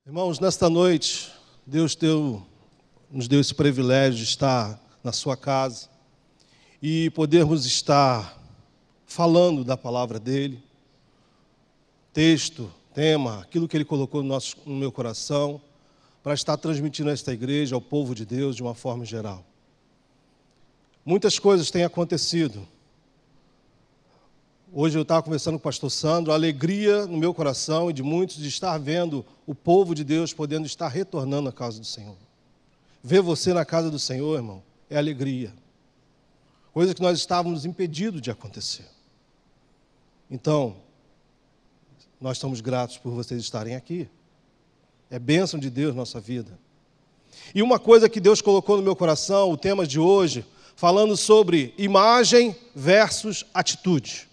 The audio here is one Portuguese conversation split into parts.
Irmãos, nesta noite, Deus nos deu esse privilégio de estar na sua casa e podermos estar falando da palavra dele, texto, tema, aquilo que ele colocou no meu coração, para estar transmitindo a esta igreja, ao povo de Deus, de uma forma geral. Muitas coisas têm acontecido. Hoje eu estava conversando com o pastor Sandro, a alegria no meu coração e de muitos de estar vendo o povo de Deus podendo estar retornando à casa do Senhor. Ver você na casa do Senhor, irmão, é alegria. Coisa que nós estávamos impedidos de acontecer. Então, nós estamos gratos por vocês estarem aqui. É bênção de Deus na nossa vida. E uma coisa que Deus colocou no meu coração, o tema de hoje, falando sobre imagem versus atitude.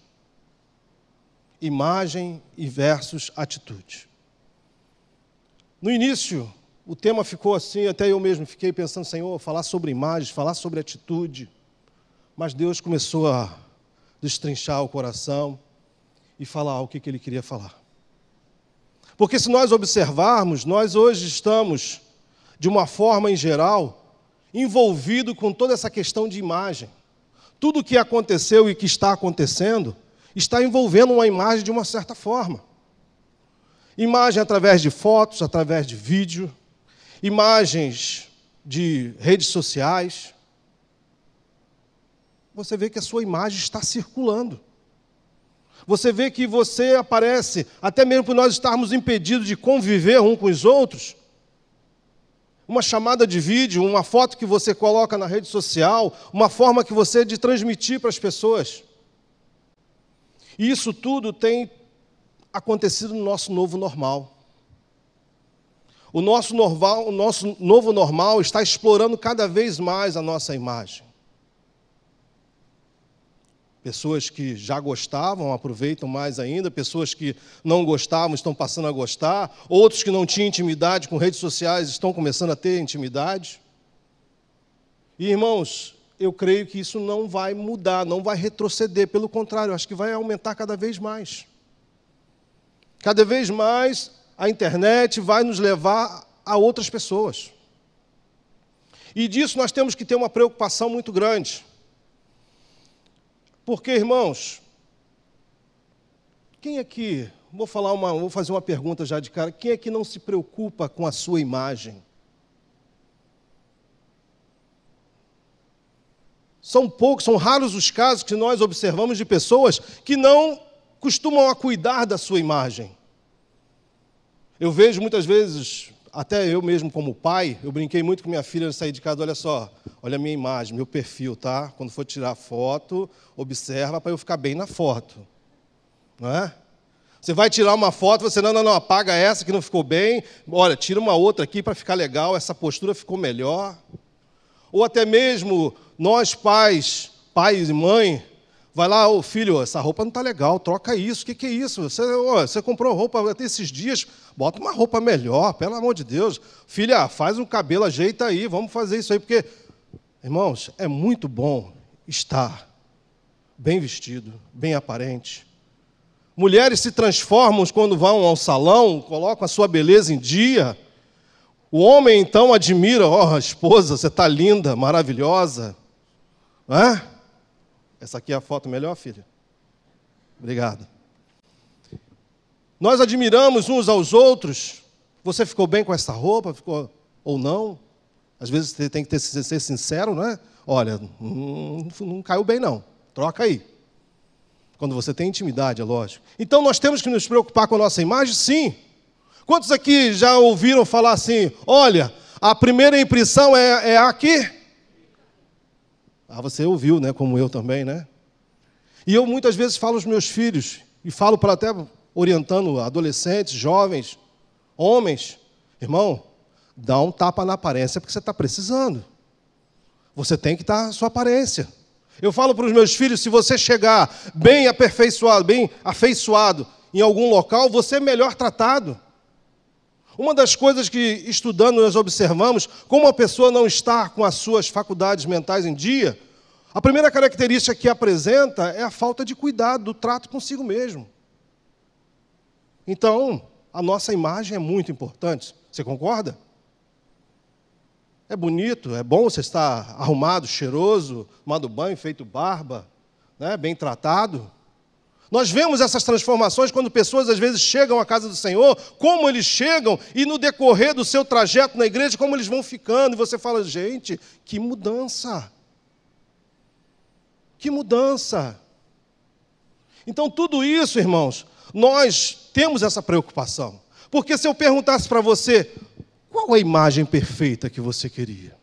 Imagem e versus atitude. No início, o tema ficou assim, até eu mesmo fiquei pensando, Senhor, falar sobre imagens, falar sobre atitude. Mas Deus começou a destrinchar o coração e falar o que Ele queria falar. Porque se nós observarmos, nós hoje estamos, de uma forma em geral, envolvidos com toda essa questão de imagem. Tudo o que aconteceu e que está acontecendo está envolvendo uma imagem de uma certa forma. Imagem através de fotos, através de vídeo, imagens de redes sociais. Você vê que a sua imagem está circulando. Você vê que você aparece, até mesmo por nós estarmos impedidos de conviver um com os outros, uma chamada de vídeo, uma foto que você coloca na rede social, uma forma que você de transmitir para as pessoas. E isso tudo tem acontecido no nosso novo normal. O nosso novo normal está explorando cada vez mais a nossa imagem. Pessoas que já gostavam aproveitam mais ainda, pessoas que não gostavam estão passando a gostar, outros que não tinham intimidade com redes sociais estão começando a ter intimidade. E, irmãos, eu creio que isso não vai mudar, não vai retroceder, pelo contrário, acho que vai aumentar cada vez mais. Cada vez mais a internet vai nos levar a outras pessoas. E disso nós temos que ter uma preocupação muito grande. Porque, irmãos, quem aqui, vou fazer uma pergunta já de cara, quem aqui não se preocupa com a sua imagem? São poucos, são raros os casos que nós observamos de pessoas que não costumam a cuidar da sua imagem. Eu vejo muitas vezes, até eu mesmo como pai, eu brinquei muito com minha filha antes de sair de casa, olha só, olha a minha imagem, meu perfil, tá? Quando for tirar foto, observa para eu ficar bem na foto. Não é? Você vai tirar uma foto, você, não, apaga essa que não ficou bem, olha, tira uma outra aqui para ficar legal, essa postura ficou melhor. Ou até mesmo nós pais e mãe, vai lá, ô filho, essa roupa não está legal, troca isso, o que é isso? Você comprou roupa até esses dias, bota uma roupa melhor, pelo amor de Deus. Filha, faz um cabelo, ajeita aí, vamos fazer isso aí, porque, irmãos, é muito bom estar bem vestido, bem aparente. Mulheres se transformam quando vão ao salão, colocam a sua beleza em dia. O homem, então, admira, esposa, você está linda, maravilhosa. Não é? Essa aqui é a foto melhor, filha? Obrigado. Nós admiramos uns aos outros. Você ficou bem com essa roupa? Ficou ou não? Às vezes você tem que ser sincero, não é? Olha, não caiu bem não. Troca aí. Quando você tem intimidade, é lógico. Então nós temos que nos preocupar com a nossa imagem? Sim. Quantos aqui já ouviram falar assim, olha, a primeira impressão é aqui? Você ouviu, né? Como eu também, né? E eu muitas vezes falo aos meus filhos, e falo para até orientando adolescentes, jovens, homens, irmão, dá um tapa na aparência porque você está precisando. Você tem que estar a sua aparência. Eu falo para os meus filhos, se você chegar bem aperfeiçoado, bem afeiçoado em algum local, você é melhor tratado. Uma das coisas que, estudando, nós observamos, como a pessoa não está com as suas faculdades mentais em dia, a primeira característica que apresenta é a falta de cuidado, do trato consigo mesmo. Então, a nossa imagem é muito importante. Você concorda? É bonito, é bom você estar arrumado, cheiroso, tomado banho, feito barba, né, bem tratado. Nós vemos essas transformações quando pessoas às vezes chegam à casa do Senhor, como eles chegam, e no decorrer do seu trajeto na igreja, como eles vão ficando, e você fala, gente, que mudança! Que mudança! Então, tudo isso, irmãos, nós temos essa preocupação. Porque se eu perguntasse para você, qual a imagem perfeita que você queria?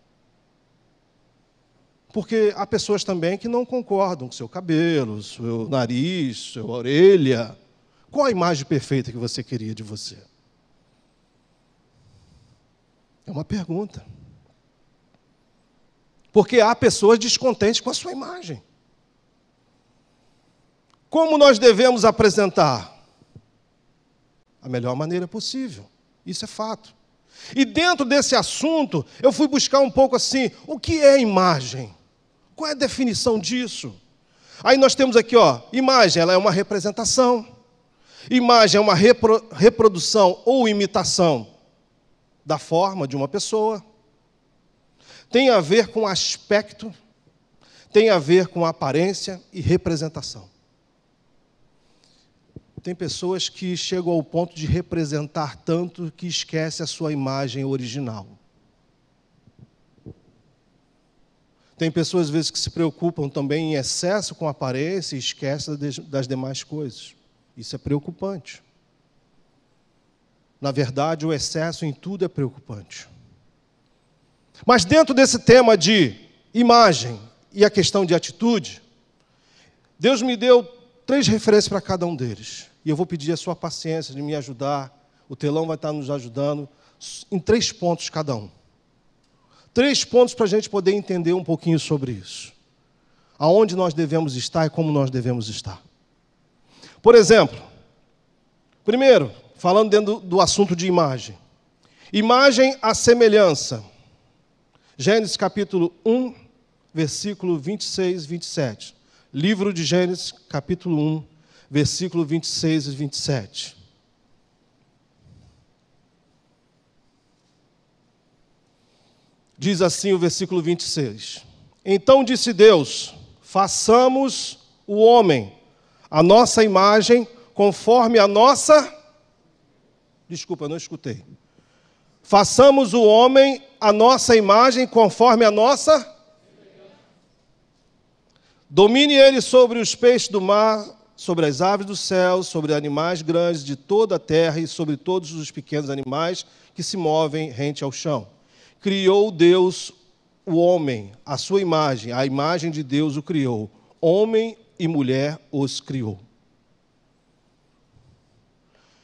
Porque há pessoas também que não concordam com seu cabelo, seu nariz, sua orelha. Qual a imagem perfeita que você queria de você? É uma pergunta. Porque há pessoas descontentes com a sua imagem. Como nós devemos apresentar? A melhor maneira possível. Isso é fato. E dentro desse assunto, eu fui buscar um pouco assim, o que é imagem? Qual é a definição disso? Aí nós temos aqui, imagem, ela é uma representação. Imagem é uma reprodução ou imitação da forma de uma pessoa. Tem a ver com aspecto, tem a ver com aparência e representação. Tem pessoas que chegam ao ponto de representar tanto que esquece a sua imagem original. Tem pessoas, às vezes, que se preocupam também em excesso com a aparência e esquecem das demais coisas. Isso é preocupante. Na verdade, o excesso em tudo é preocupante. Mas dentro desse tema de imagem e a questão de atitude, Deus me deu 3 referências para cada um deles. E eu vou pedir a sua paciência de me ajudar. O telão vai estar nos ajudando em 3 pontos cada um. 3 pontos para a gente poder entender um pouquinho sobre isso. Aonde nós devemos estar e como nós devemos estar. Por exemplo, primeiro, falando dentro do assunto de imagem. Imagem à semelhança. Gênesis capítulo 1, versículo 26 e 27. Livro de Gênesis, capítulo 1, versículo 26 e 27. Diz assim o versículo 26. Então disse Deus, façamos o homem, a nossa imagem, conforme a nossa... Desculpa, eu não escutei. Façamos o homem, a nossa imagem, conforme a nossa... Domine ele sobre os peixes do mar, sobre as aves do céu, sobre animais grandes de toda a terra e sobre todos os pequenos animais que se movem rente ao chão. Criou Deus o homem, a sua imagem, a imagem de Deus o criou. Homem e mulher os criou.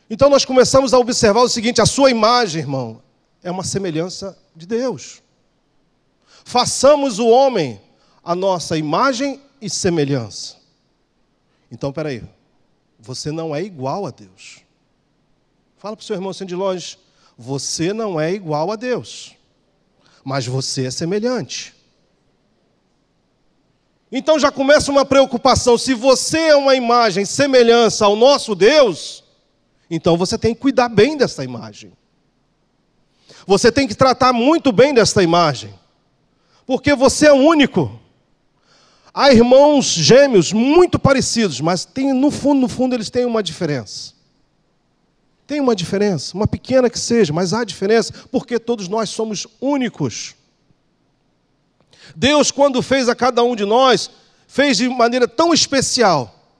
Então nós começamos a observar o seguinte, a sua imagem, irmão, é uma semelhança de Deus. Façamos o homem a nossa imagem e semelhança. Então, espera aí, você não é igual a Deus. Fala para o seu irmão assim de longe, você não é igual a Deus, mas você é semelhante. Então já começa uma preocupação, se você é uma imagem semelhança ao nosso Deus, então você tem que cuidar bem dessa imagem. Você tem que tratar muito bem dessa imagem, porque você é único. Há irmãos gêmeos muito parecidos, mas no fundo, eles têm uma diferença. Tem uma diferença, uma pequena que seja, mas há diferença, porque todos nós somos únicos. Deus, quando fez a cada um de nós, fez de maneira tão especial.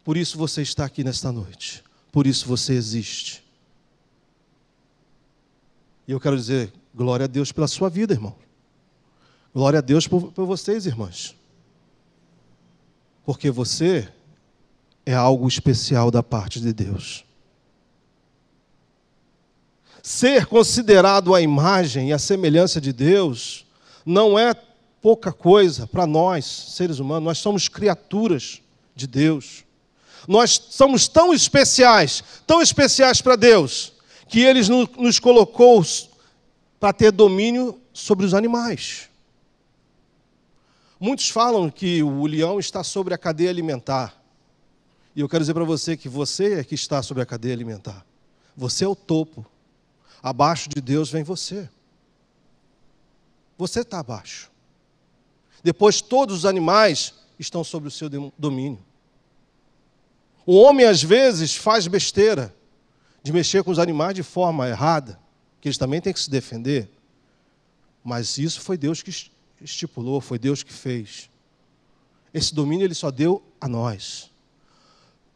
Por isso você está aqui nesta noite. Por isso você existe. E eu quero dizer, glória a Deus pela sua vida, irmão. Glória a Deus por vocês, irmãs. Porque você é algo especial da parte de Deus. Ser considerado a imagem e a semelhança de Deus não é pouca coisa para nós, seres humanos. Nós somos criaturas de Deus. Nós somos tão especiais para Deus, que Ele nos colocou para ter domínio sobre os animais. Muitos falam que o leão está sobre a cadeia alimentar. E eu quero dizer para você que você é que está sobre a cadeia alimentar. Você é o topo. Abaixo de Deus vem você. Você está abaixo. Depois todos os animais estão sob o seu domínio. O homem às vezes faz besteira de mexer com os animais de forma errada, que eles também têm que se defender. Mas isso foi Deus que estipulou, foi Deus que fez. Esse domínio Ele só deu a nós.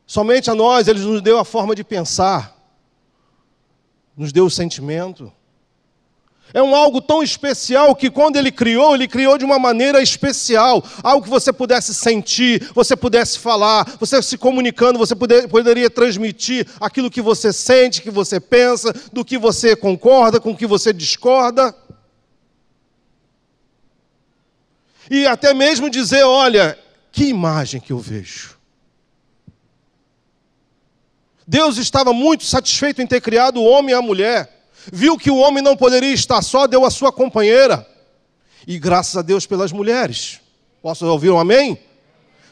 Somente a nós Ele nos deu a forma de pensar, nos deu o sentimento. É algo tão especial que quando Ele criou de uma maneira especial. Algo que você pudesse sentir, você pudesse falar, você se comunicando, você poderia transmitir aquilo que você sente, que você pensa, do que você concorda, com o que você discorda. E até mesmo dizer, olha, que imagem que eu vejo. Deus estava muito satisfeito em ter criado o homem e a mulher. Viu que o homem não poderia estar só, deu a sua companheira. E graças a Deus pelas mulheres. Posso ouvir um amém?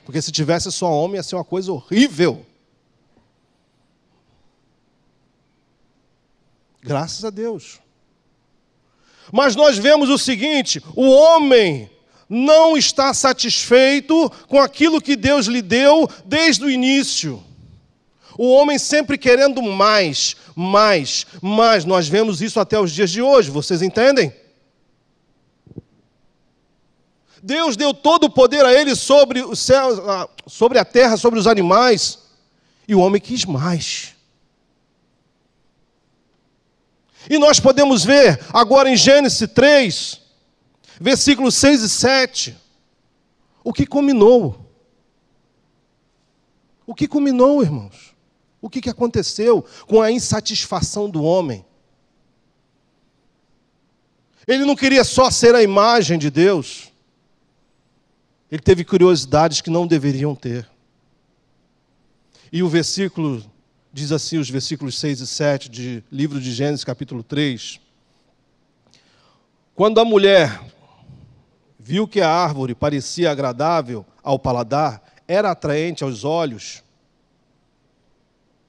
Porque se tivesse só homem ia ser uma coisa horrível. Graças a Deus. Mas nós vemos o seguinte, o homem não está satisfeito com aquilo que Deus lhe deu desde o início. O homem sempre querendo mais. Nós vemos isso até os dias de hoje, vocês entendem? Deus deu todo o poder a ele sobre o céu, sobre a terra, sobre os animais, e o homem quis mais. E nós podemos ver agora em Gênesis 3, versículos 6 e 7, o que culminou. O que culminou, irmãos? O que aconteceu com a insatisfação do homem? Ele não queria só ser a imagem de Deus. Ele teve curiosidades que não deveriam ter. E o versículo, diz assim, os versículos 6 e 7 de livro de Gênesis, capítulo 3. Quando a mulher viu que a árvore parecia agradável ao paladar, era atraente aos olhos.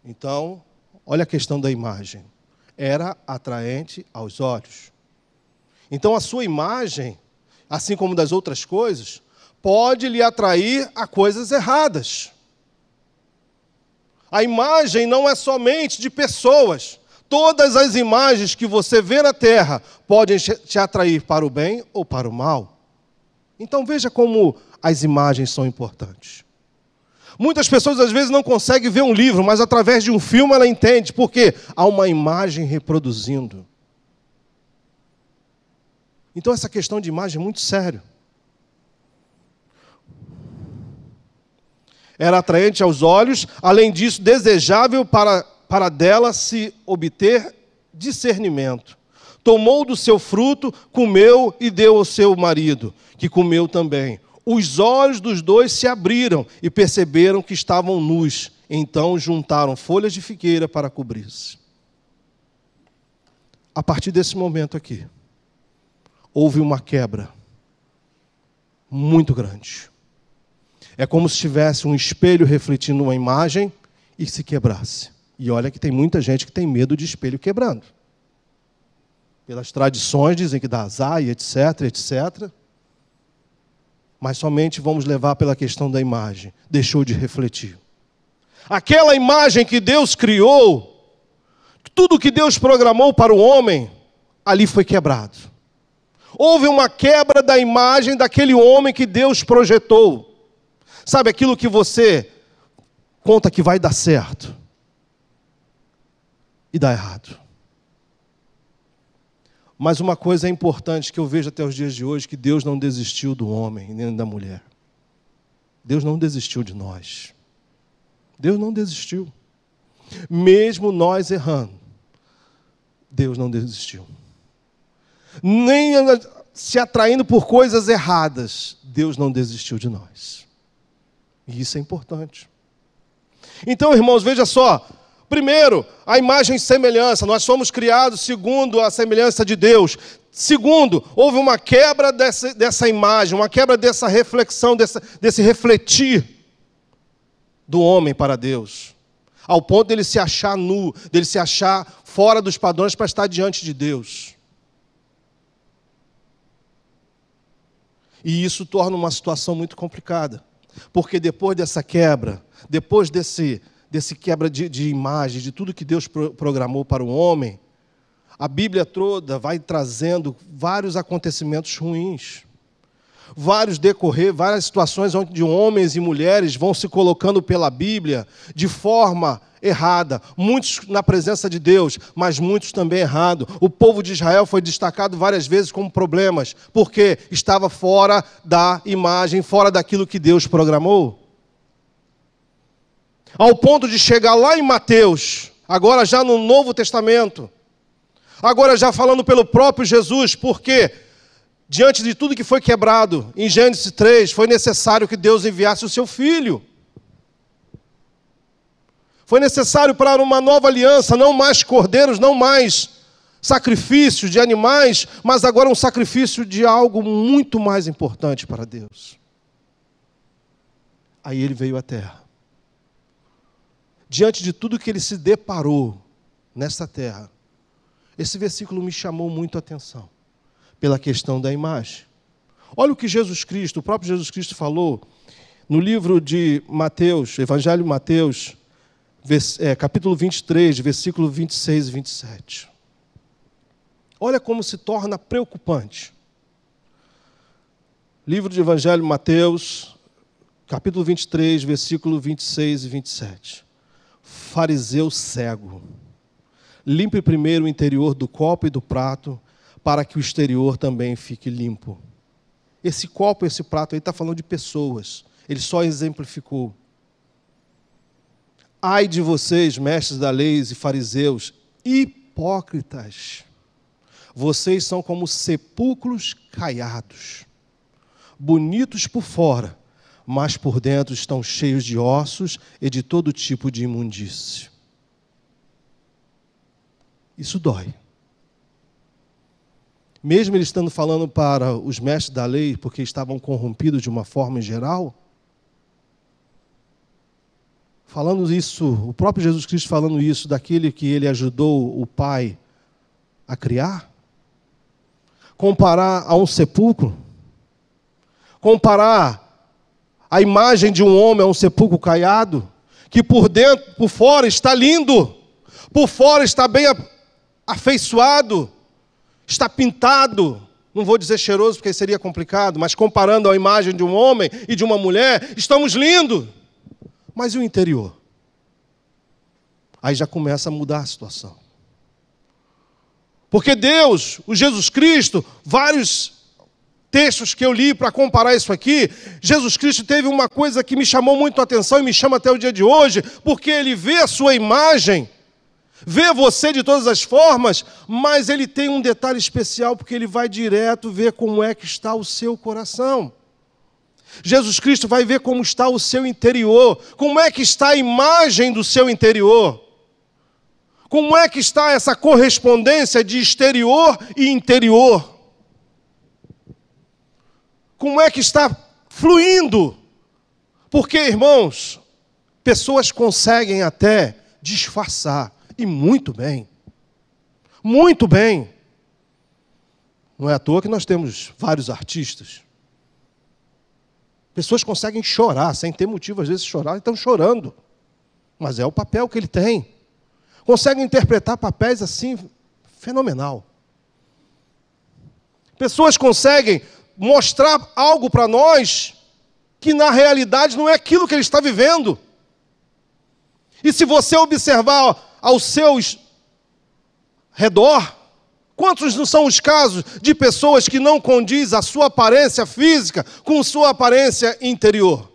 Então, olha a questão da imagem. Era atraente aos olhos. Então, a sua imagem, assim como das outras coisas, pode lhe atrair a coisas erradas. A imagem não é somente de pessoas. Todas as imagens que você vê na terra podem te atrair para o bem ou para o mal. Então, veja como as imagens são importantes. Muitas pessoas às vezes não conseguem ver um livro, mas através de um filme ela entende, porque há uma imagem reproduzindo. Então essa questão de imagem é muito séria. Era atraente aos olhos, além disso, desejável para dela se obter discernimento. Tomou do seu fruto, comeu e deu ao seu marido, que comeu também. Os olhos dos dois se abriram e perceberam que estavam nus. Então juntaram folhas de figueira para cobrir-se. A partir desse momento aqui, houve uma quebra muito grande. É como se tivesse um espelho refletindo uma imagem e se quebrasse. E olha que tem muita gente que tem medo de espelho quebrando. Pelas tradições dizem que dá azar e etc, etc. Mas somente vamos levar pela questão da imagem. Deixou de refletir. Aquela imagem que Deus criou, tudo que Deus programou para o homem, ali foi quebrado. Houve uma quebra da imagem daquele homem que Deus projetou. Sabe aquilo que você conta que vai dar certo e dá errado. Mas uma coisa é importante que eu vejo até os dias de hoje, que Deus não desistiu do homem, nem da mulher. Deus não desistiu de nós. Deus não desistiu. Mesmo nós errando, Deus não desistiu. Nem se atraindo por coisas erradas, Deus não desistiu de nós. E isso é importante. Então, irmãos, veja só. Primeiro, a imagem e semelhança. Nós fomos criados segundo a semelhança de Deus. Segundo, houve uma quebra dessa imagem, uma quebra dessa reflexão, desse refletir do homem para Deus, ao ponto dele se achar nu, dele se achar fora dos padrões para estar diante de Deus. E isso torna uma situação muito complicada, porque depois dessa quebra, depois desse quebra de imagem, de tudo que Deus programou para o homem, a Bíblia toda vai trazendo vários acontecimentos ruins, várias situações onde homens e mulheres vão se colocando pela Bíblia de forma errada, muitos na presença de Deus, mas muitos também errado. O povo de Israel foi destacado várias vezes como problemas, porque estava fora da imagem, fora daquilo que Deus programou. Ao ponto de chegar lá em Mateus, agora já no Novo Testamento, agora já falando pelo próprio Jesus, porque diante de tudo que foi quebrado, em Gênesis 3, foi necessário que Deus enviasse o seu Filho. Foi necessário para uma nova aliança, não mais cordeiros, não mais sacrifícios de animais, mas agora um sacrifício de algo muito mais importante para Deus. Aí ele veio à terra. Diante de tudo que ele se deparou nesta terra, esse versículo me chamou muito a atenção, pela questão da imagem. Olha o que Jesus Cristo, o próprio Jesus Cristo falou no livro de Mateus, Evangelho de Mateus, capítulo 23, versículo 26 e 27. Olha como se torna preocupante. Livro de Evangelho de Mateus, capítulo 23, versículo 26 e 27. Fariseu cego, limpe primeiro o interior do copo e do prato, para que o exterior também fique limpo. Esse copo, esse prato aí está falando de pessoas. Ele só exemplificou. Ai de vocês, mestres da lei e fariseus, hipócritas. Vocês são como sepulcros caiados, bonitos por fora, mas por dentro estão cheios de ossos e de todo tipo de imundície. Isso dói. Mesmo ele estando falando para os mestres da lei, porque estavam corrompidos de uma forma em geral, falando isso, o próprio Jesus Cristo falando isso daquele que ele ajudou o Pai a criar, comparar a um sepulcro, comparar a imagem de um homem a um sepulcro caiado, que por dentro, por fora está lindo, por fora está bem afeiçoado, está pintado, não vou dizer cheiroso porque seria complicado, mas comparando a imagem de um homem e de uma mulher, estamos lindos. Mas e o interior? Aí já começa a mudar a situação. Porque Deus, o Jesus Cristo, vários textos que eu li para comparar isso aqui, Jesus Cristo teve uma coisa que me chamou muito a atenção e me chama até o dia de hoje, porque ele vê a sua imagem, vê você de todas as formas, mas ele tem um detalhe especial, porque ele vai direto ver como é que está o seu coração. Jesus Cristo vai ver como está o seu interior, como é que está a imagem do seu interior, como é que está essa correspondência de exterior e interior, como é que está fluindo, porque, irmãos, pessoas conseguem até disfarçar, e muito bem, muito bem. Não é à toa que nós temos vários artistas. Pessoas conseguem chorar, sem ter motivo, às vezes, chorar, estão chorando. Mas é o papel que ele tem. Conseguem interpretar papéis assim, fenomenal. Pessoas conseguem mostrar algo para nós que, na realidade, não é aquilo que ele está vivendo. E se você observar ao seu redor, quantos não são os casos de pessoas que não condiz a sua aparência física com sua aparência interior?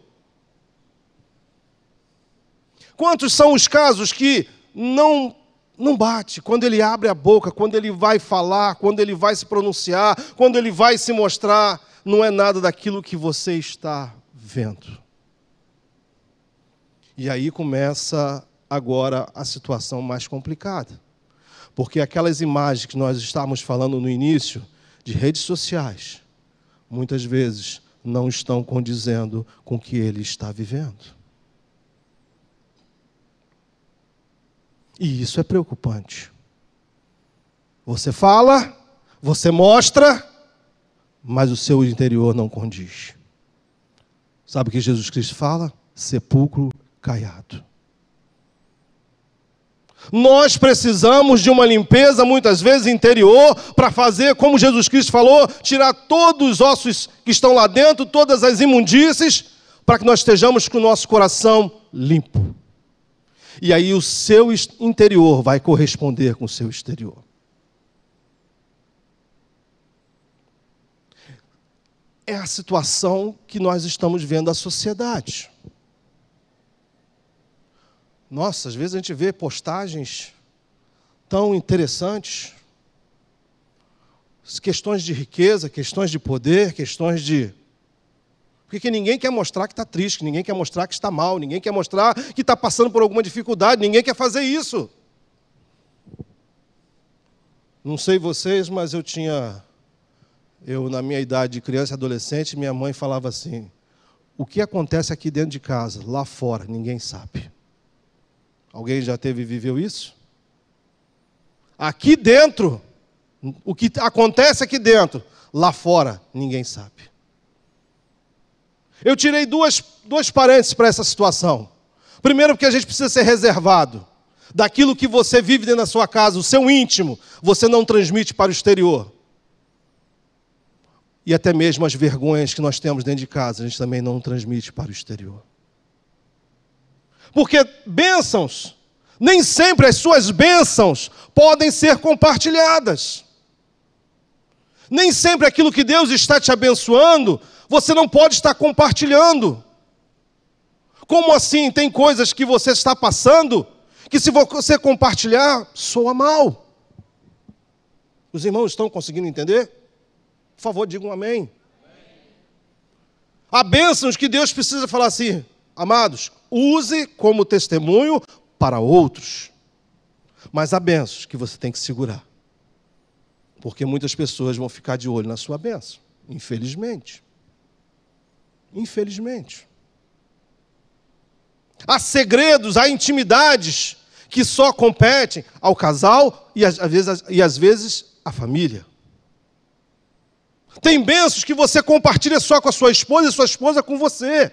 Quantos são os casos que não bate quando ele abre a boca, quando ele vai falar, quando ele vai se pronunciar, quando ele vai se mostrar, não é nada daquilo que você está vendo. E aí começa agora a situação mais complicada. Porque aquelas imagens que nós estávamos falando no início, de redes sociais, muitas vezes não estão condizendo com o que ele está vivendo. E isso é preocupante. Você fala, você mostra, mas o seu interior não condiz. Sabe o que Jesus Cristo fala? Sepulcro caiado. Nós precisamos de uma limpeza, muitas vezes interior, para fazer, como Jesus Cristo falou, tirar todos os ossos que estão lá dentro, todas as imundícies, para que nós estejamos com o nosso coração limpo. E aí o seu interior vai corresponder com o seu exterior. É a situação que nós estamos vendo a sociedade. Nossa, às vezes a gente vê postagens tão interessantes, questões de riqueza, questões de poder, questões de... Porque ninguém quer mostrar que está triste, ninguém quer mostrar que está mal, ninguém quer mostrar que está passando por alguma dificuldade, ninguém quer fazer isso. Não sei vocês, mas eu na minha idade de criança e adolescente, minha mãe falava assim, o que acontece aqui dentro de casa, lá fora, ninguém sabe. Alguém já viveu isso? Aqui dentro, o que acontece aqui dentro, lá fora, ninguém sabe. Eu tirei dois parênteses para essa situação. Primeiro, porque a gente precisa ser reservado. Daquilo que você vive dentro da sua casa, o seu íntimo, você não transmite para o exterior. E até mesmo as vergonhas que nós temos dentro de casa, a gente também não transmite para o exterior. Porque bênçãos, nem sempre as suas bênçãos podem ser compartilhadas. Nem sempre aquilo que Deus está te abençoando, você não pode estar compartilhando. Como assim? Tem coisas que você está passando, que se você compartilhar, soa mal. Os irmãos estão conseguindo entender? Por favor, digam amém. Há bênçãos que Deus precisa falar assim, amados, use como testemunho para outros. Mas há bênçãos que você tem que segurar. Porque muitas pessoas vão ficar de olho na sua bênção. Infelizmente. Infelizmente. Há segredos, há intimidades que só competem ao casal e às vezes à família. Tem bênçãos que você compartilha só com a sua esposa e sua esposa com você.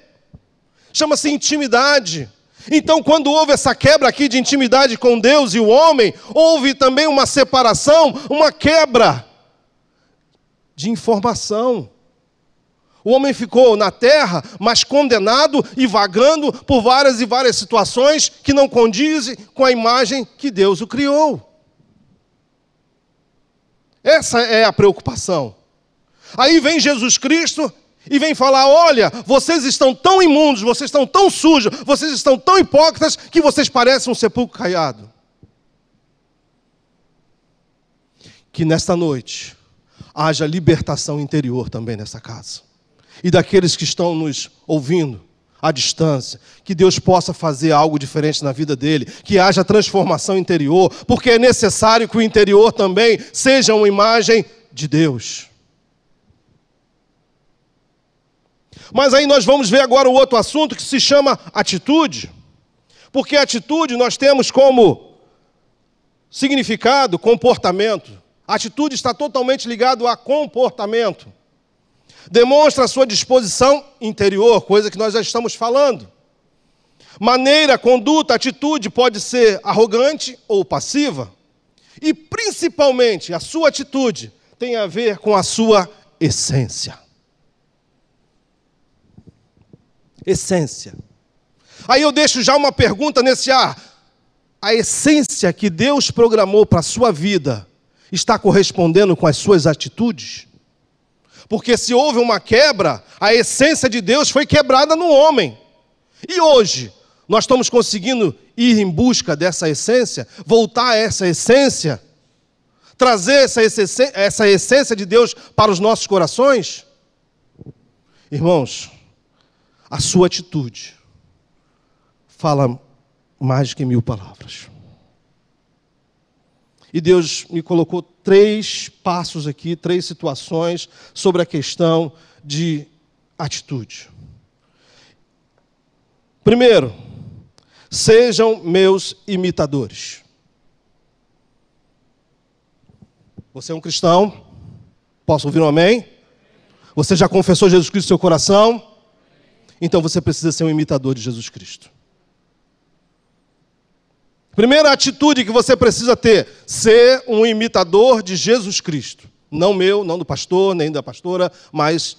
Chama-se intimidade. Então, quando houve essa quebra aqui de intimidade com Deus e o homem, houve também uma separação, uma quebra de informação. O homem ficou na terra, mas condenado e vagando por várias e várias situações que não condizem com a imagem que Deus o criou. Essa é a preocupação. Aí vem Jesus Cristo e vem falar, olha, vocês estão tão imundos, vocês estão tão sujos, vocês estão tão hipócritas, que vocês parecem um sepulcro caiado. Que nesta noite haja libertação interior também nessa casa. E daqueles que estão nos ouvindo à distância, que Deus possa fazer algo diferente na vida dele, que haja transformação interior, porque é necessário que o interior também seja uma imagem de Deus. Mas aí nós vamos ver agora o outro assunto que se chama atitude. Porque atitude nós temos como significado comportamento. A atitude está totalmente ligado a comportamento. Demonstra a sua disposição interior, coisa que nós já estamos falando. Maneira, conduta, atitude pode ser arrogante ou passiva. E principalmente a sua atitude tem a ver com a sua essência. Essência. Aí eu deixo já uma pergunta nesse ar. A essência que Deus programou para a sua vida está correspondendo com as suas atitudes? Porque se houve uma quebra, a essência de Deus foi quebrada no homem. E hoje, nós estamos conseguindo ir em busca dessa essência, voltar a essa essência, trazer essa essência de Deus para os nossos corações? Irmãos, a sua atitude fala mais que 1000 palavras. E Deus me colocou 3 passos aqui, 3 situações sobre a questão de atitude. Primeiro, sejam meus imitadores. Você é um cristão? Posso ouvir um amém? Você já confessou Jesus Cristo no seu coração? Então você precisa ser um imitador de Jesus Cristo. Primeira atitude que você precisa ter: ser um imitador de Jesus Cristo. Não meu, não do pastor, nem da pastora, mas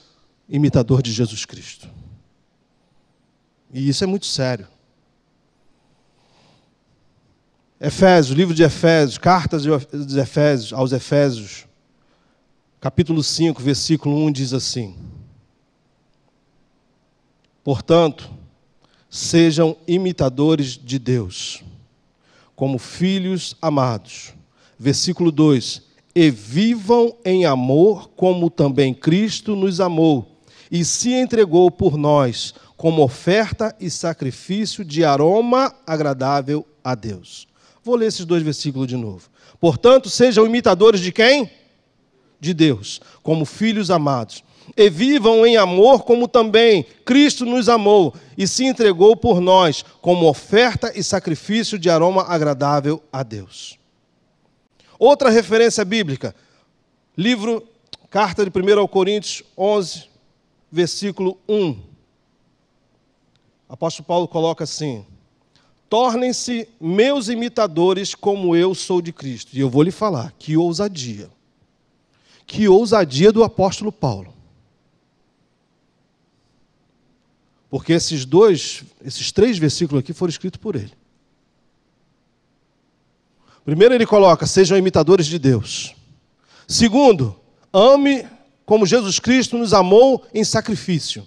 imitador de Jesus Cristo. E isso é muito sério. Efésios, livro de Efésios, cartas de Efésios, aos Efésios, capítulo 5, versículo 1 diz assim: portanto, sejam imitadores de Deus, como filhos amados. Versículo 2: e vivam em amor, como também Cristo nos amou, e se entregou por nós, como oferta e sacrifício de aroma agradável a Deus. Vou ler esses 2 versículos de novo. Portanto, sejam imitadores de quem? De Deus, como filhos amados. E vivam em amor, como também Cristo nos amou e se entregou por nós, como oferta e sacrifício de aroma agradável a Deus. Outra referência bíblica, carta de 1 Coríntios 11, versículo 1. O apóstolo Paulo coloca assim: tornem-se meus imitadores como eu sou de Cristo. E eu vou lhe falar, que ousadia. Que ousadia do apóstolo Paulo. Porque esses 3 versículos aqui foram escritos por ele. Primeiro ele coloca: sejam imitadores de Deus. Segundo, ame como Jesus Cristo nos amou em sacrifício.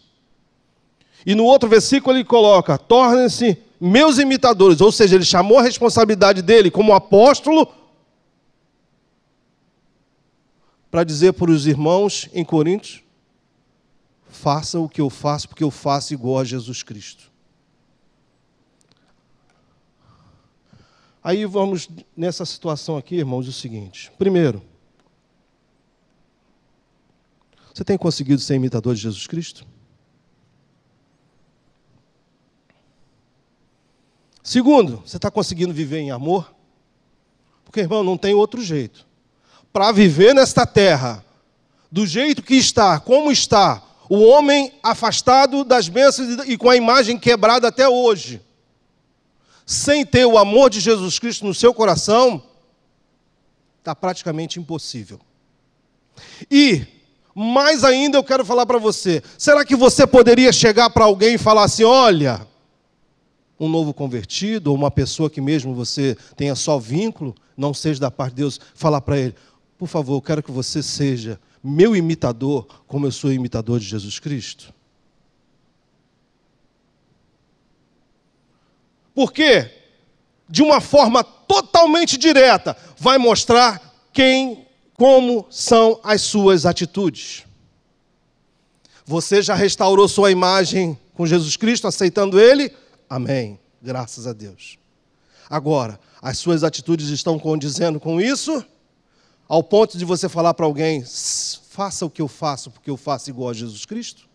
E no outro versículo ele coloca: tornem-se meus imitadores. Ou seja, ele chamou a responsabilidade dele como apóstolo para dizer para os irmãos em Coríntios: façam o que eu faço, porque eu faço igual a Jesus Cristo. Aí vamos nessa situação aqui, irmãos, o seguinte. Primeiro, você tem conseguido ser imitador de Jesus Cristo? Segundo, você está conseguindo viver em amor? Porque, irmão, não tem outro jeito. Para viver nesta terra, do jeito que está, como está, o homem afastado das bênçãos e com a imagem quebrada até hoje, sem ter o amor de Jesus Cristo no seu coração, está praticamente impossível. E, mais ainda, eu quero falar para você: será que você poderia chegar para alguém e falar assim: olha, um novo convertido, ou uma pessoa que mesmo você tenha só vínculo, não seja da parte de Deus, falar para ele: por favor, eu quero que você seja meu imitador, como eu sou imitador de Jesus Cristo? Porque, de uma forma totalmente direta, vai mostrar como são as suas atitudes. Você já restaurou sua imagem com Jesus Cristo, aceitando Ele? Amém. Graças a Deus. Agora, as suas atitudes estão condizendo com isso? Ao ponto de você falar para alguém: faça o que eu faço, porque eu faço igual a Jesus Cristo?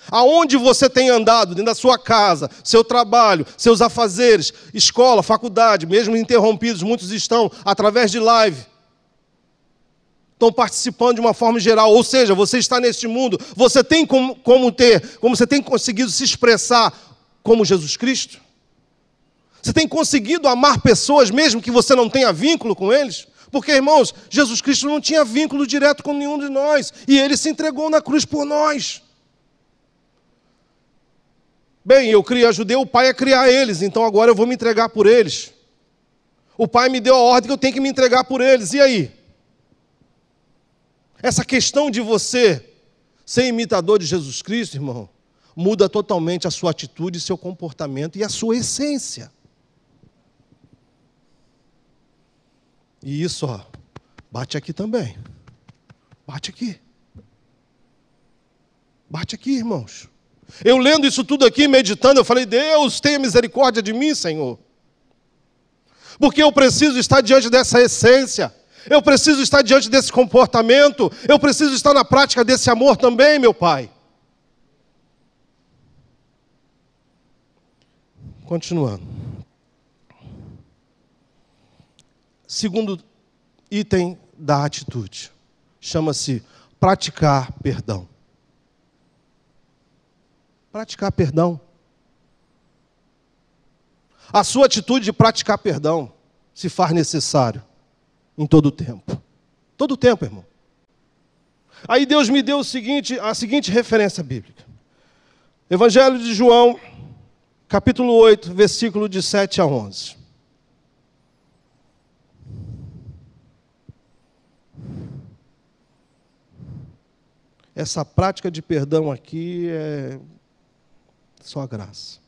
Aonde você tem andado, dentro da sua casa, seu trabalho, seus afazeres, escola, faculdade, mesmo interrompidos, muitos estão através de live, estão participando de uma forma geral. Ou seja, você está neste mundo, você tem como você tem conseguido se expressar como Jesus Cristo? Você tem conseguido amar pessoas mesmo que você não tenha vínculo com eles? Porque, irmãos, Jesus Cristo não tinha vínculo direto com nenhum de nós, e Ele se entregou na cruz por nós. Bem, eu ajudei o Pai a criar eles, então agora eu vou me entregar por eles. O Pai me deu a ordem que eu tenho que me entregar por eles, e aí? Essa questão de você ser imitador de Jesus Cristo, irmão, muda totalmente a sua atitude, seu comportamento e a sua essência. E isso, ó, bate aqui também. Bate aqui. Bate aqui, irmãos. Eu lendo isso tudo aqui, meditando, eu falei: Deus, tenha misericórdia de mim, Senhor. Porque eu preciso estar diante dessa essência. Eu preciso estar diante desse comportamento. Eu preciso estar na prática desse amor também, meu Pai. Continuando. Segundo item da atitude. Chama-se praticar perdão. Praticar perdão. A sua atitude de praticar perdão se faz necessário em todo o tempo. Todo o tempo, irmão. Aí Deus me deu a seguinte referência bíblica. Evangelho de João, capítulo 8, versículo de 7 a 11. Essa prática de perdão aqui é só graça.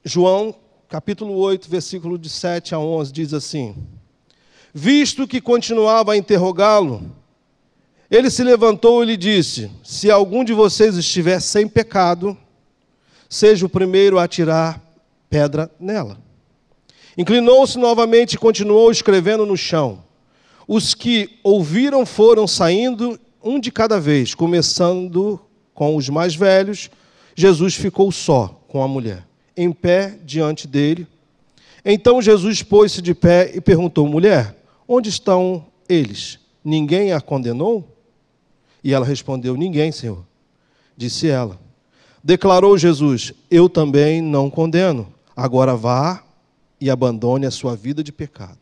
João, capítulo 8, versículo de 7 a 11, diz assim: Visto que continuava a interrogá-lo, ele se levantou e lhe disse: Se algum de vocês estiver sem pecado, seja o primeiro a atirar pedra nela. Inclinou-se novamente e continuou escrevendo no chão. Os que ouviram foram saindo, um de cada vez, começando com os mais velhos. Jesus ficou só com a mulher, em pé diante dele. Então Jesus pôs-se de pé e perguntou: Mulher, onde estão eles? Ninguém a condenou? E ela respondeu: Ninguém, Senhor. Disse ela. Declarou Jesus: Eu também não condeno. Agora vá e abandone a sua vida de pecado.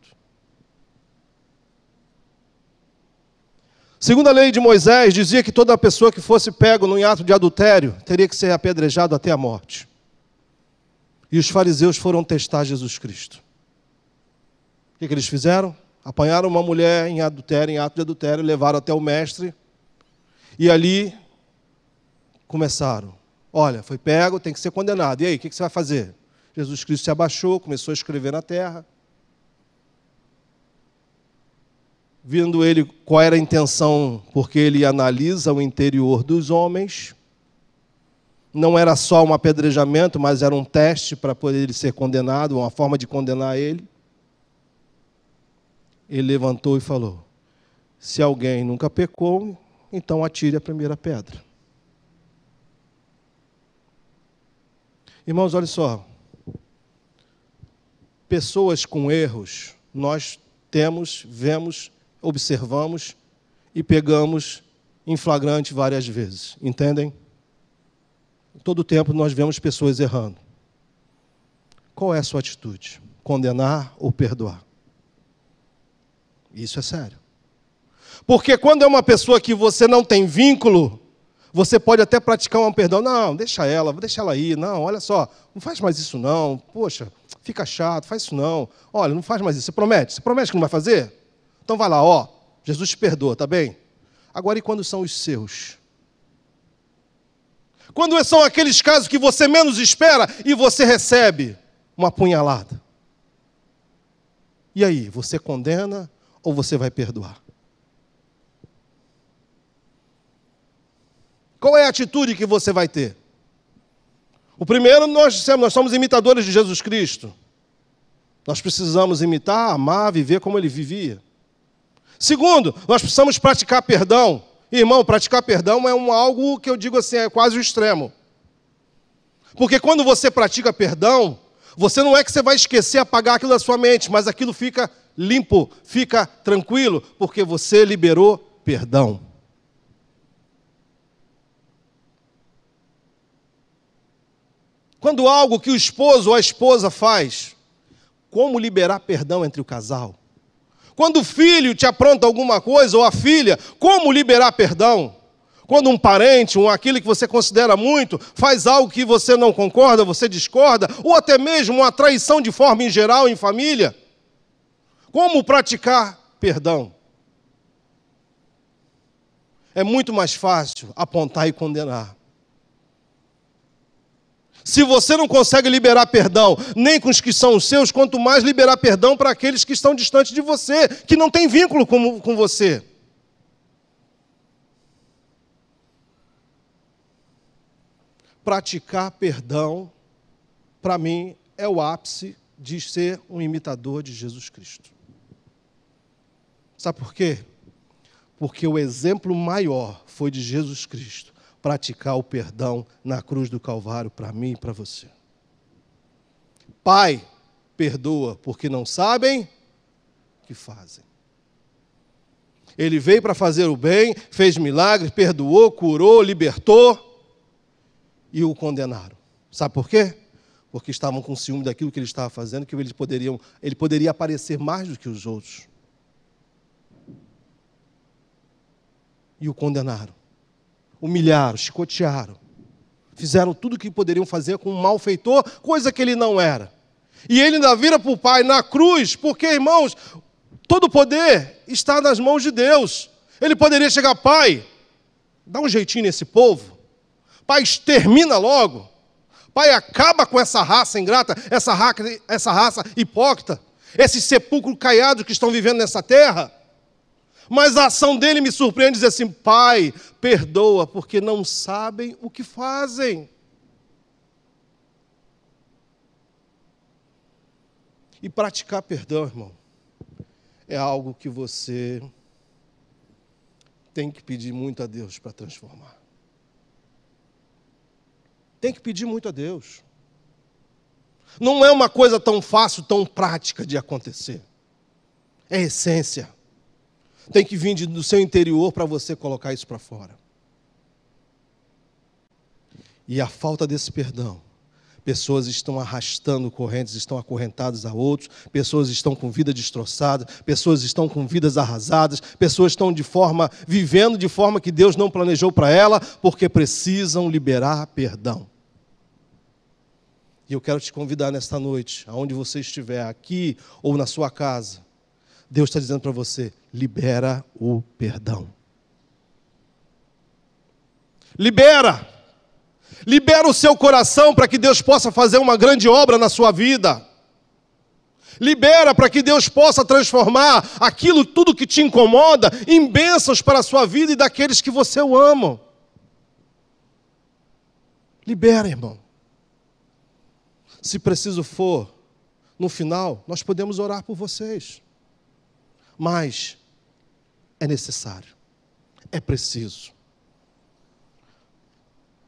Segundo a lei de Moisés, dizia que toda pessoa que fosse pego num ato de adultério teria que ser apedrejado até a morte. E os fariseus foram testar Jesus Cristo. O que eles fizeram? Apanharam uma mulher em ato de adultério, levaram até o mestre, e ali começaram. Olha, foi pego, tem que ser condenado. E aí, o que você vai fazer? Jesus Cristo se abaixou, começou a escrever na terra. Vendo ele qual era a intenção, porque ele analisa o interior dos homens. Não era só um apedrejamento, mas era um teste para poder ele ser condenado, uma forma de condenar ele. Ele levantou e falou: Se alguém nunca pecou, então atire a primeira pedra. Irmãos, olha só. Pessoas com erros, nós temos, vemos, observamos e pegamos em flagrante várias vezes. Entendem? Todo o tempo nós vemos pessoas errando. Qual é a sua atitude? Condenar ou perdoar? Isso é sério. Porque quando é uma pessoa que você não tem vínculo, você pode até praticar um perdão. Não, deixa ela aí. Não, olha só, não faz mais isso não. Poxa, fica chato, faz isso não. Olha, não faz mais isso. Você promete? Você promete que não vai fazer? Então vai lá, ó, Jesus te perdoa, tá bem? Agora, e quando são os seus? Quando são aqueles casos que você menos espera e você recebe uma punhalada? E aí, você condena ou você vai perdoar? Qual é a atitude que você vai ter? O primeiro, nós dissemos, nós somos imitadores de Jesus Cristo. Nós precisamos imitar, amar, viver como ele vivia. Segundo, nós precisamos praticar perdão. Irmão, praticar perdão é algo que eu digo assim, é quase o extremo. Porque quando você pratica perdão, você não é que você vai esquecer, apagar aquilo da sua mente, mas aquilo fica limpo, fica tranquilo, porque você liberou perdão. Quando algo que o esposo ou a esposa faz, como liberar perdão entre o casal? Quando o filho te apronta alguma coisa, ou a filha, como liberar perdão? Quando um parente, aquele que você considera muito, faz algo que você não concorda, você discorda, ou até mesmo uma traição de forma em geral em família, como praticar perdão? É muito mais fácil apontar e condenar. Se você não consegue liberar perdão nem com os que são os seus, quanto mais liberar perdão para aqueles que estão distantes de você, que não têm vínculo com você. Praticar perdão, para mim, é o ápice de ser um imitador de Jesus Cristo. Sabe por quê? Porque o exemplo maior foi de Jesus Cristo. Praticar o perdão na cruz do Calvário para mim e para você. Pai, perdoa, porque não sabem que fazem. Ele veio para fazer o bem, fez milagres, perdoou, curou, libertou e o condenaram. Sabe por quê? Porque estavam com ciúme daquilo que ele estava fazendo, que ele poderia aparecer mais do que os outros. E o condenaram. Humilharam, chicotearam. Fizeram tudo o que poderiam fazer com um malfeitor, coisa que ele não era. E ele ainda vira para o Pai na cruz, porque, irmãos, todo o poder está nas mãos de Deus. Ele poderia chegar, Pai, dá um jeitinho nesse povo. Pai, extermina logo. Pai, acaba com essa raça ingrata, essa raça hipócrita, esses sepulcros caiados que estão vivendo nessa terra. Mas a ação dele me surpreende, dizer assim, Pai, perdoa, porque não sabem o que fazem. E praticar perdão, irmão, é algo que você tem que pedir muito a Deus para transformar. Tem que pedir muito a Deus. Não é uma coisa tão fácil, tão prática de acontecer. É essência. Tem que vir do seu interior para você colocar isso para fora. E a falta desse perdão, pessoas estão arrastando correntes, estão acorrentadas a outros, pessoas estão com vida destroçada, pessoas estão com vidas arrasadas, pessoas estão vivendo de forma que Deus não planejou para ela, porque precisam liberar perdão. E eu quero te convidar nesta noite, aonde você estiver, aqui ou na sua casa, Deus está dizendo para você, libera o perdão. Libera o seu coração para que Deus possa fazer uma grande obra na sua vida. Libera para que Deus possa transformar aquilo tudo que te incomoda em bênçãos para a sua vida e daqueles que você ama. Libera, irmão. Se preciso for, no final, nós podemos orar por vocês. Mas é necessário, é preciso.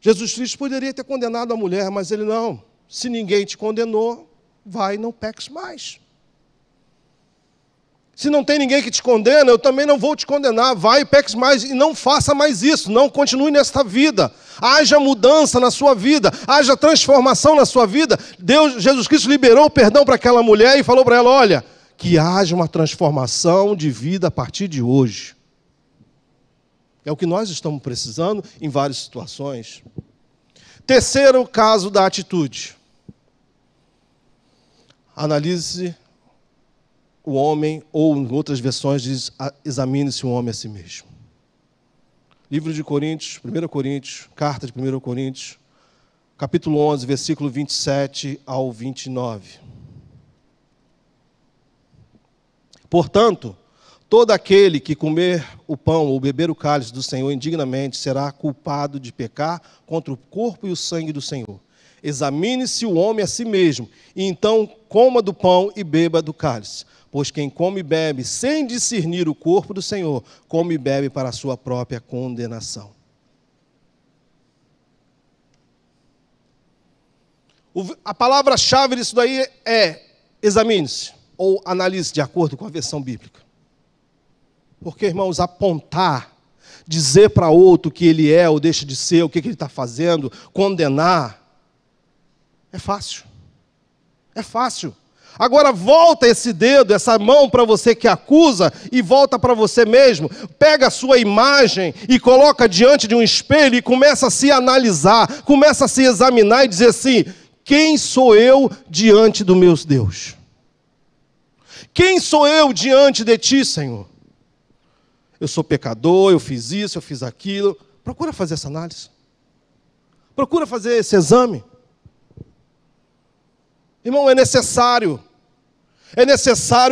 Jesus Cristo poderia ter condenado a mulher, mas ele não. Se ninguém te condenou, vai e não peques mais. Se não tem ninguém que te condena, eu também não vou te condenar. Vai e peques mais e não faça mais isso. Não continue nesta vida. Haja mudança na sua vida. Haja transformação na sua vida. Jesus Cristo liberou o perdão para aquela mulher e falou para ela, olha, que haja uma transformação de vida a partir de hoje. É o que nós estamos precisando em várias situações. Terceiro caso da atitude. Analise o homem, ou em outras versões diz, examine-se o homem a si mesmo. Livro de Coríntios, 1 Coríntios, carta de 1 Coríntios, capítulo 11, versículo 27 ao 29. Portanto, todo aquele que comer o pão ou beber o cálice do Senhor indignamente será culpado de pecar contra o corpo e o sangue do Senhor. Examine-se o homem a si mesmo, e então coma do pão e beba do cálice. Pois quem come e bebe sem discernir o corpo do Senhor, come e bebe para a sua própria condenação. A palavra-chave disso daí é examine-se, ou analise de acordo com a versão bíblica. Porque, irmãos, apontar, dizer para outro que ele é ou deixa de ser, o que ele está fazendo, condenar, é fácil. É fácil. Agora volta esse dedo, essa mão para você que acusa e volta para você mesmo. Pega a sua imagem e coloca diante de um espelho e começa a se analisar, começa a se examinar e dizer assim, quem sou eu diante do meu Deus? Quem sou eu diante de ti, Senhor? Eu sou pecador, eu fiz isso, eu fiz aquilo. Procura fazer essa análise. Procura fazer esse exame. Irmão, é necessário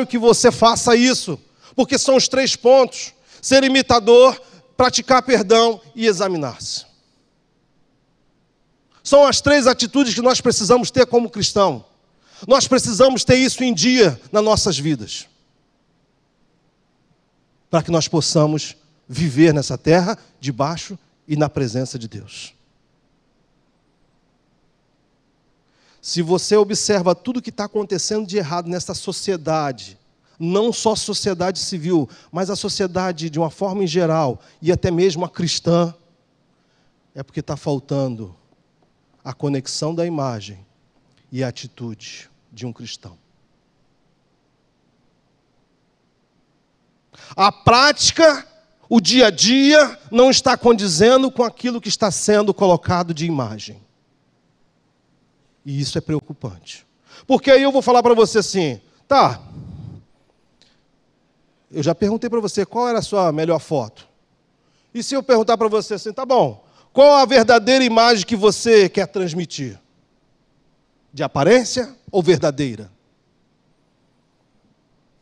que você faça isso, porque são os 3 pontos, ser imitador, praticar perdão e examinar-se. São as 3 atitudes que nós precisamos ter como cristão. Nós precisamos ter isso em dia nas nossas vidas, para que nós possamos viver nessa terra, debaixo e na presença de Deus. Se você observa tudo que está acontecendo de errado nessa sociedade, não só a sociedade civil, mas a sociedade de uma forma em geral, e até mesmo a cristã, é porque está faltando a conexão da imagem e a atitude de um cristão. A prática, o dia a dia, não está condizendo com aquilo que está sendo colocado de imagem. E isso é preocupante. Porque aí eu vou falar para você assim, tá, eu já perguntei para você qual era a sua melhor foto. E se eu perguntar para você assim, tá bom, qual a verdadeira imagem que você quer transmitir? De aparência ou verdadeira?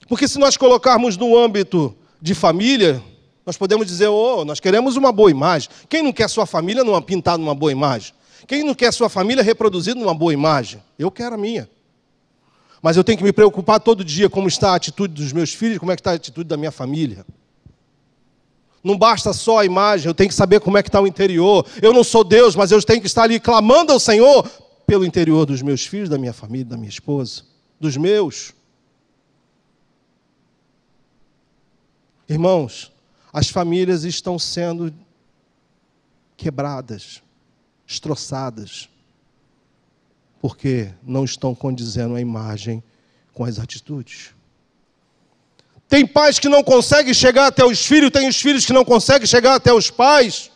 Porque se nós colocarmos no âmbito de família, nós podemos dizer, nós queremos uma boa imagem. Quem não quer sua família não pintada numa boa imagem? Quem não quer sua família reproduzida numa boa imagem? Eu quero a minha. Mas eu tenho que me preocupar todo dia como está a atitude dos meus filhos, como é que está a atitude da minha família. Não basta só a imagem, eu tenho que saber como é que está o interior. Eu não sou Deus, mas eu tenho que estar ali clamando ao Senhor pelo interior dos meus filhos, da minha família, da minha esposa, dos meus. Irmãos, as famílias estão sendo quebradas, destroçadas, porque não estão condizendo a imagem com as atitudes. Tem pais que não conseguem chegar até os filhos, tem os filhos que não conseguem chegar até os pais,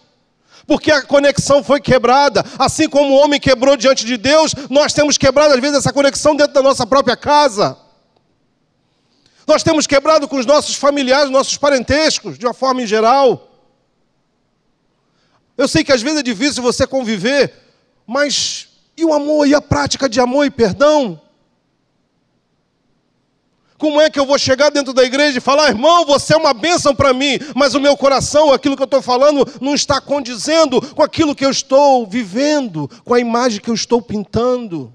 porque a conexão foi quebrada. Assim como o homem quebrou diante de Deus, nós temos quebrado, às vezes, essa conexão dentro da nossa própria casa. Nós temos quebrado com os nossos familiares, nossos parentescos, de uma forma em geral. Eu sei que às vezes é difícil você conviver, mas e o amor, e a prática de amor e perdão? Como é que eu vou chegar dentro da igreja e falar, irmão, você é uma bênção para mim, mas o meu coração, aquilo que eu estou falando, não está condizendo com aquilo que eu estou vivendo, com a imagem que eu estou pintando?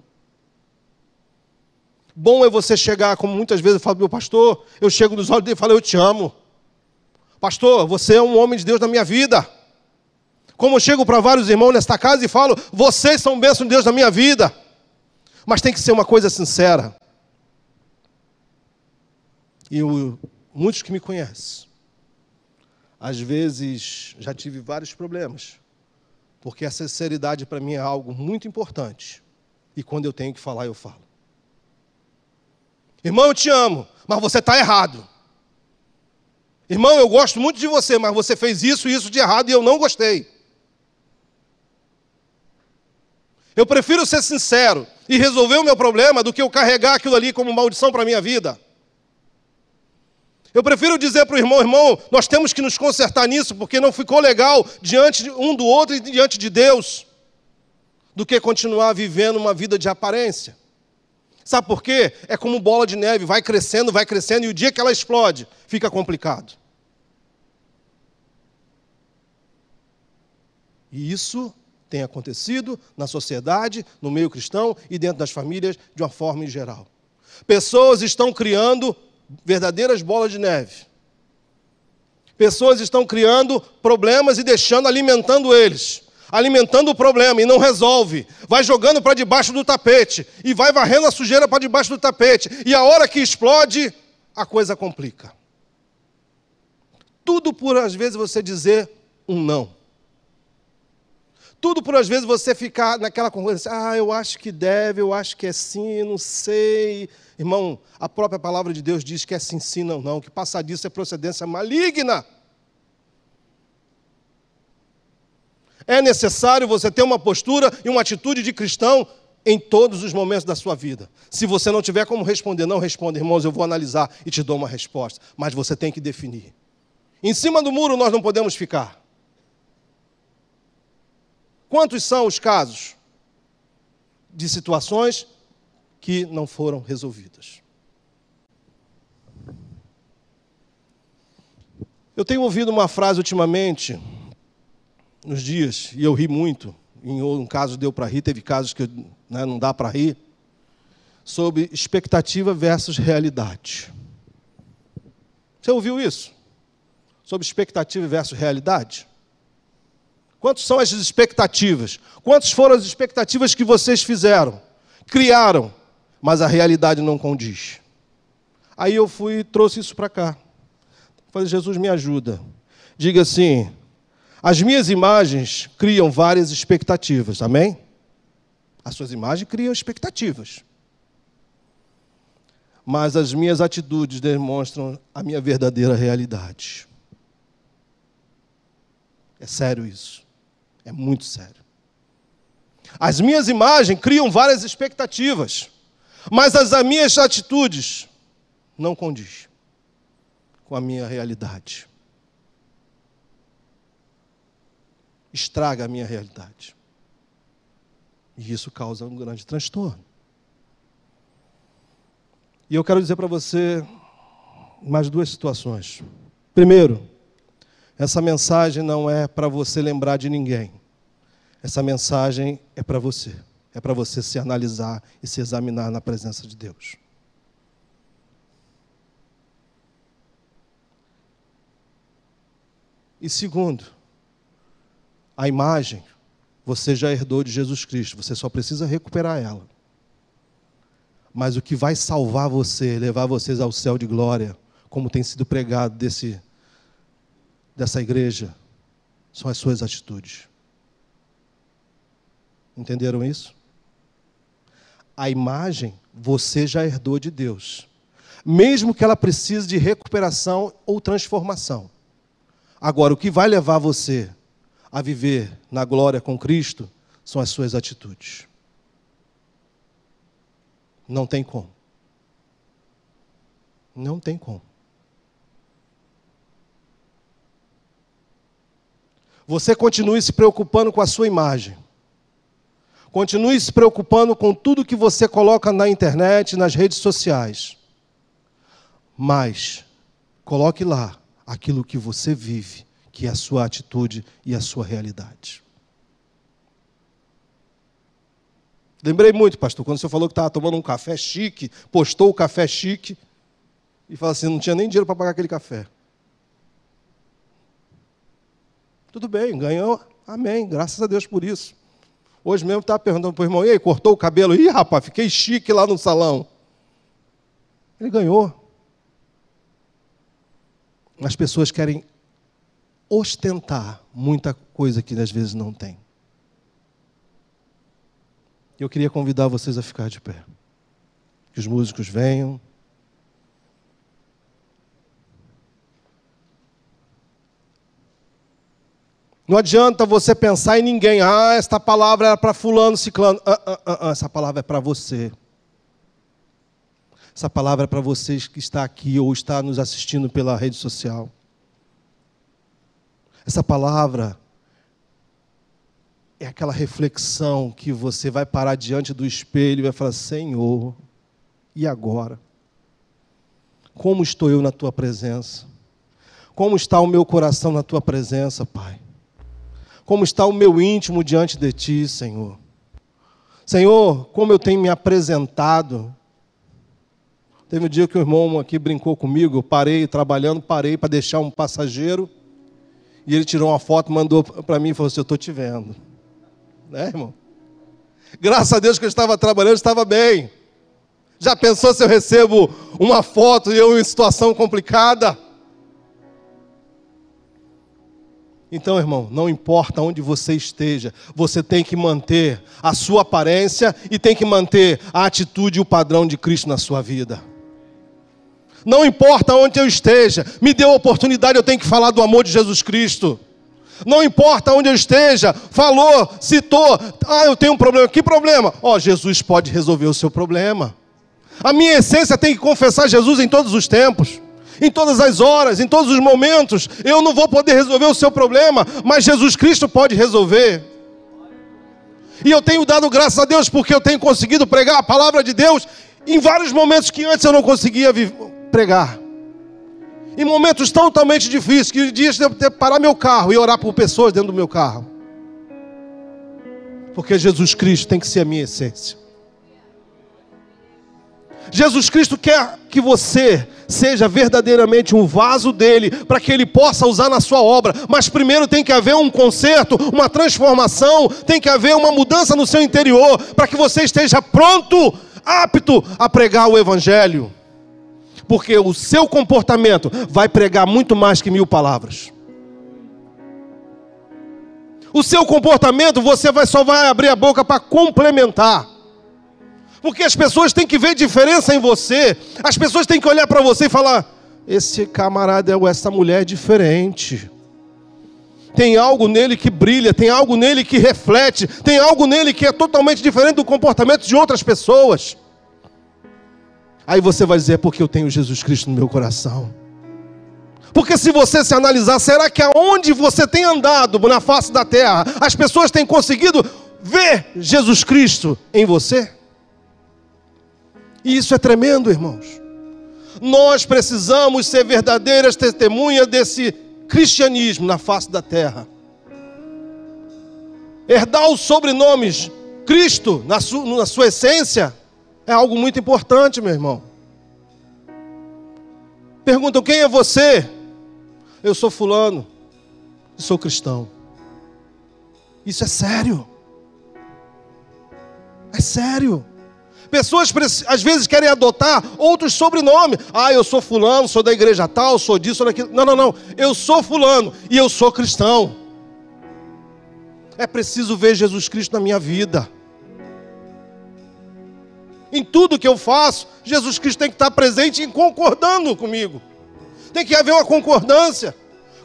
Bom é você chegar, como muitas vezes eu falo, meu pastor, eu chego nos olhos dele e falo, eu te amo. Pastor, você é um homem de Deus na minha vida. Como eu chego para vários irmãos nesta casa e falo, vocês são bênção de Deus na minha vida. Mas tem que ser uma coisa sincera. E muitos que me conhecem, às vezes já tive vários problemas, porque a sinceridade para mim é algo muito importante. E quando eu tenho que falar, eu falo. Irmão, eu te amo, mas você está errado. Irmão, eu gosto muito de você, mas você fez isso e isso de errado e eu não gostei. Eu prefiro ser sincero e resolver o meu problema do que eu carregar aquilo ali como maldição para a minha vida. Eu prefiro dizer para o irmão, irmão, nós temos que nos consertar nisso, porque não ficou legal diante um do outro e diante de Deus, do que continuar vivendo uma vida de aparência. Sabe por quê? É como bola de neve, vai crescendo, e o dia que ela explode, fica complicado. E isso tem acontecido na sociedade, no meio cristão e dentro das famílias de uma forma em geral. Pessoas estão criando verdadeiras bolas de neve. Pessoas estão criando problemas e alimentando eles. Alimentando o problema e não resolve. Vai jogando para debaixo do tapete. E vai varrendo a sujeira para debaixo do tapete. E a hora que explode, a coisa complica. Tudo por, às vezes, você dizer um não. Tudo por, às vezes, você ficar naquela conversa. Eu acho que deve, eu acho que é sim, não sei. Irmão, a própria palavra de Deus diz que é sim, não. Que passar disso é procedência maligna. É necessário você ter uma postura e uma atitude de cristão em todos os momentos da sua vida. Se você não tiver como responder, não responda, irmãos, eu vou analisar e te dou uma resposta. Mas você tem que definir. Em cima do muro nós não podemos ficar. Quantos são os casos de situações que não foram resolvidas? Eu tenho ouvido uma frase ultimamente, nos dias, e eu ri muito, em um caso deu para rir, teve casos que não dá para rir, sobre expectativa versus realidade. Você ouviu isso? Sobre expectativa versus realidade? Quantas são as expectativas? Quantas foram as expectativas que vocês fizeram? Criaram, mas a realidade não condiz. Aí eu trouxe isso para cá. Falei, Jesus, me ajuda. Diga assim, as minhas imagens criam várias expectativas, amém? As suas imagens criam expectativas. Mas as minhas atitudes demonstram a minha verdadeira realidade. É sério isso. É muito sério. As minhas imagens criam várias expectativas, mas as minhas atitudes não condizem com a minha realidade. Estraga a minha realidade. E isso causa um grande transtorno. E eu quero dizer para você mais duas situações. Primeiro, essa mensagem não é para você lembrar de ninguém. Essa mensagem é para você. É para você se analisar e se examinar na presença de Deus. E segundo, a imagem você já herdou de Jesus Cristo. Você só precisa recuperar ela. Mas o que vai salvar você, levar vocês ao céu de glória, como tem sido pregado dessa igreja, são as suas atitudes. Entenderam isso? A imagem você já herdou de Deus, mesmo que ela precise de recuperação ou transformação. Agora, o que vai levar você a viver na glória com Cristo são as suas atitudes. Não tem como. Não tem como. Você continue se preocupando com a sua imagem. Continue se preocupando com tudo que você coloca na internet, nas redes sociais. Mas coloque lá aquilo que você vive, que é a sua atitude e a sua realidade. Lembrei muito, pastor, quando o senhor falou que estava tomando um café chique, postou o café chique, e falou assim, não tinha nem dinheiro para pagar aquele café. Tudo bem, ganhou, amém, graças a Deus por isso. Hoje mesmo estava perguntando para o irmão, e aí, cortou o cabelo? Ih, rapaz, fiquei chique lá no salão. Ele ganhou. As pessoas querem ostentar muita coisa que às vezes não tem. Eu queria convidar vocês a ficar de pé. Que os músicos venham. Não adianta você pensar em ninguém. Ah, esta palavra era para fulano, ciclano. Essa palavra é para você. Essa palavra é para vocês que está aqui ou está nos assistindo pela rede social. Essa palavra é aquela reflexão que você vai parar diante do espelho e vai falar, Senhor, e agora? Como estou eu na Tua presença? Como está o meu coração na Tua presença, Pai? Como está o meu íntimo diante de Ti, Senhor? Senhor, como eu tenho me apresentado? Teve um dia que o irmão aqui brincou comigo, eu parei trabalhando, parei para deixar um passageiro, e ele tirou uma foto, mandou para mim e falou assim, eu estou te vendo. Né, irmão? Graças a Deus que eu estava trabalhando, estava bem. Já pensou se eu recebo uma foto e eu em situação complicada? Então, irmão, não importa onde você esteja, você tem que manter a sua aparência e tem que manter a atitude e o padrão de Cristo na sua vida. Não importa onde eu esteja, me deu a oportunidade, eu tenho que falar do amor de Jesus Cristo. Não importa onde eu esteja, falou, citou, eu tenho um problema, que problema? Jesus pode resolver o seu problema. A minha essência tem que confessar Jesus em todos os tempos, em todas as horas, em todos os momentos. Eu não vou poder resolver o seu problema, mas Jesus Cristo pode resolver. E eu tenho dado graças a Deus porque eu tenho conseguido pregar a palavra de Deus em vários momentos que antes eu não conseguia pregar. Em momentos totalmente difíceis, que dias de eu ter que parar meu carro e orar por pessoas dentro do meu carro. Porque Jesus Cristo tem que ser a minha essência. Jesus Cristo quer que você seja verdadeiramente um vaso dele, para que ele possa usar na sua obra. Mas primeiro tem que haver um conserto, uma transformação, tem que haver uma mudança no seu interior, para que você esteja pronto, apto a pregar o Evangelho. Porque o seu comportamento vai pregar muito mais que 1000 palavras. O seu comportamento, você só vai abrir a boca para complementar. Porque as pessoas têm que ver diferença em você. As pessoas têm que olhar para você e falar: esse camarada ou essa mulher é diferente. Tem algo nele que brilha, tem algo nele que reflete, tem algo nele que é totalmente diferente do comportamento de outras pessoas. Aí você vai dizer: é porque eu tenho Jesus Cristo no meu coração. Porque se você se analisar, será que aonde você tem andado na face da terra, as pessoas têm conseguido ver Jesus Cristo em você? E isso é tremendo, irmãos. Nós precisamos ser verdadeiras testemunhas desse cristianismo na face da terra. Herdar os sobrenomes Cristo na sua essência é algo muito importante, meu irmão. Perguntam: quem é você? Eu sou fulano, eu sou cristão. Isso é sério. É sério. Pessoas às vezes querem adotar outros sobrenomes. Ah, eu sou fulano, sou da igreja tal, sou disso, sou daquilo. Não. Eu sou fulano e eu sou cristão. É preciso ver Jesus Cristo na minha vida. Em tudo que eu faço, Jesus Cristo tem que estar presente e concordando comigo. Tem que haver uma concordância.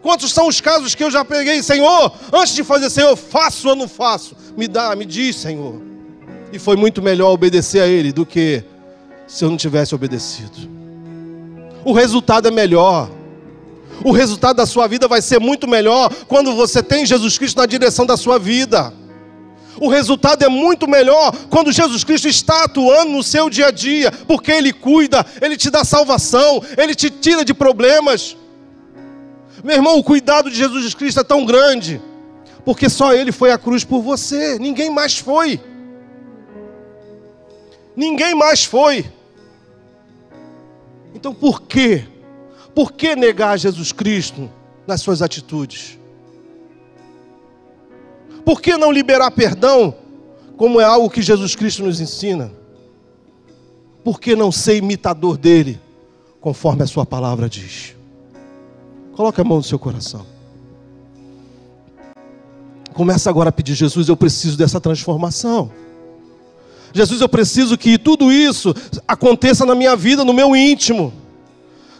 Quantos são os casos que eu já peguei: Senhor, antes de fazer, Senhor, faço ou não faço? Me diz, Senhor. E foi muito melhor obedecer a Ele do que se eu não tivesse obedecido. O resultado é melhor. O resultado da sua vida vai ser muito melhor quando você tem Jesus Cristo na direção da sua vida. O resultado é muito melhor quando Jesus Cristo está atuando no seu dia a dia, porque Ele cuida, Ele te dá salvação, Ele te tira de problemas. Meu irmão, o cuidado de Jesus Cristo é tão grande, porque só Ele foi à cruz por você, ninguém mais foi. Ninguém mais foi. Então por quê? Por que negar Jesus Cristo nas suas atitudes? Por que não liberar perdão, como é algo que Jesus Cristo nos ensina? Por que não ser imitador dele, conforme a sua palavra diz? Coloque a mão no seu coração. Começa agora a pedir: Jesus, eu preciso dessa transformação. Jesus, eu preciso que tudo isso aconteça na minha vida, no meu íntimo.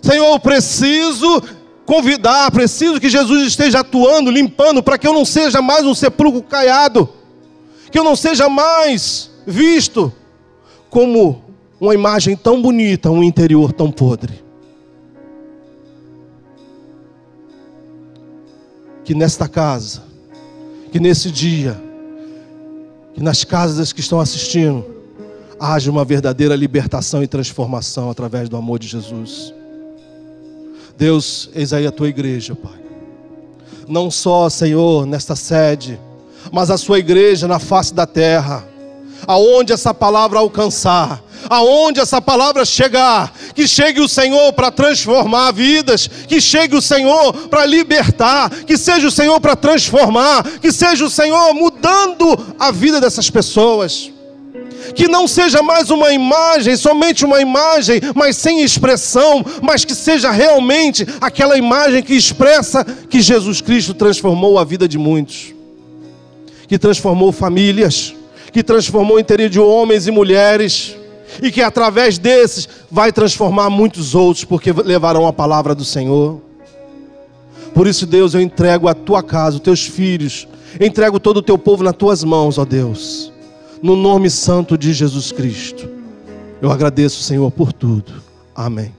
Senhor, eu preciso convidar, preciso que Jesus esteja atuando, limpando, para que eu não seja mais um sepulcro caiado, que eu não seja mais visto como uma imagem tão bonita, um interior tão podre. Que nesta casa, que nesse dia, que nas casas que estão assistindo, haja uma verdadeira libertação e transformação através do amor de Jesus. Deus, eis aí a tua igreja, Pai. Não só, Senhor, nesta sede, mas a sua igreja na face da terra. Aonde essa palavra alcançar, aonde essa palavra chegar, que chegue o Senhor para transformar vidas, que chegue o Senhor para libertar, que seja o Senhor para transformar, que seja o Senhor mudando a vida dessas pessoas. Que não seja mais uma imagem, somente uma imagem, mas sem expressão, mas que seja realmente aquela imagem que expressa que Jesus Cristo transformou a vida de muitos, que transformou famílias, que transformou o interior de homens e mulheres, e que através desses vai transformar muitos outros, porque levarão a palavra do Senhor. Por isso, Deus, eu entrego a tua casa, os teus filhos, entrego todo o teu povo nas tuas mãos, ó Deus, no nome santo de Jesus Cristo. Eu agradeço, Senhor, por tudo. Amém.